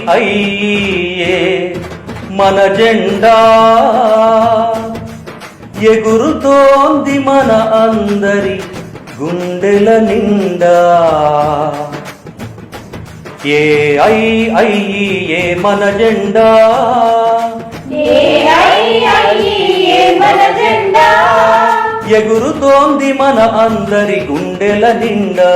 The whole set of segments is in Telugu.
ఏఐఐఏ మన జెండా ఎగురుతోంది మన అందరి గుండెల నిండా. ఏఐఐఏ మన జెండా ఎగురుతోంది మన అందరి గుండెల నిండా.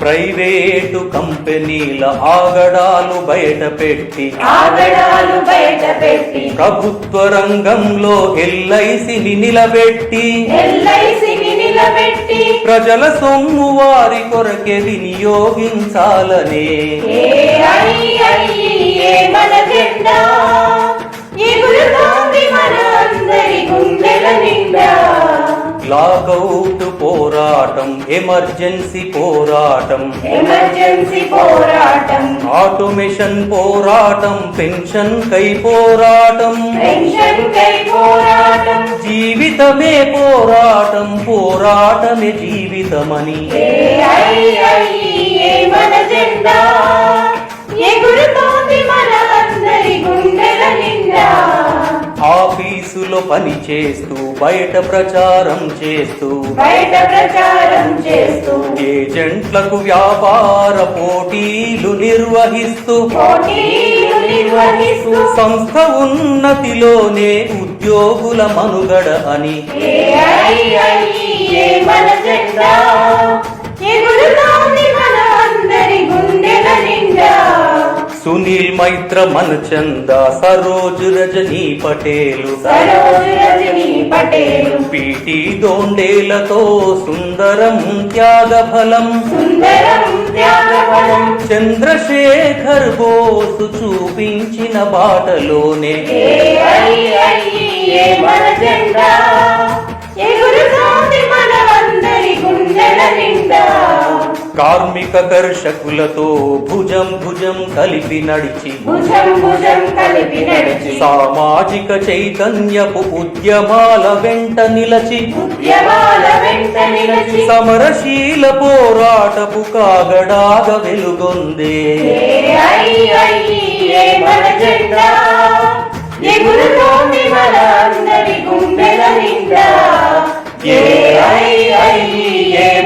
ప్రైవేటు కంపెనీల ఆగడాలు బయటపెట్టి ప్రభుత్వ రంగంలో ఎల్ఐసిని నిలబెట్టి ప్రజల సొమ్ము వారి కొరకే వినియోగించాలనే లాకౌట్ పోరాటం, ఎమర్జెన్సీ పోరాటం, ఆటోమేషన్ పోరాటం, పెన్షన్ కై పోరాటం, జీవితమే పోరాటం, పోరాటమే జీవితమని ఆఫీసులో పని చేస్తూ బయట ప్రచారం చేస్తూ ఏజెంట్లకు వ్యాపార పోటీలు నిర్వహిస్తూ సంస్థ ఉన్నతిలోనే ఉద్యోగుల మనుగడ అని సునీల్ మైత్ర మనచంద, సరోజ్ రజనీ పటేలు, పీటీ దోండేలతో సుందరం త్యాగఫలం, చంద్రశేఖర్ బోసు చూపించిన బాటలోనే కార్మిక కర్షకులతో భుజం భుజం కలిపి నడిచి సామాజిక చైతన్యపు ఉద్యమాల వెంట నిలచి సమరశీల పోరాటపు కాగడాగ వెలుగొందే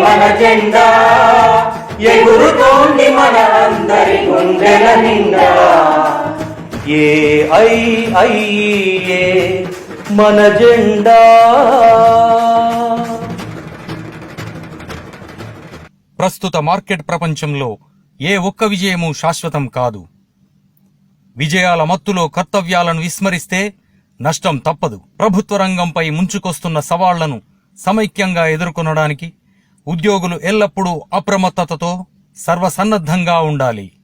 మన జెండా ఎగురుతోంది మన అందరి గుండెల నిండా. ఏఐఐఏ మన జెండా. ప్రస్తుత మార్కెట్ ప్రపంచంలో ఏ ఒక్క విజయము శాశ్వతం కాదు. విజయాల మత్తులో కర్తవ్యాలను విస్మరిస్తే నష్టం తప్పదు. ప్రభుత్వ రంగంపై ముంచుకొస్తున్న సవాళ్లను సమైక్యంగా ఎదుర్కొనడానికి ఉద్యోగులు ఎల్లప్పుడూ అప్రమత్తతతో సర్వసన్నద్ధంగా ఉండాలి.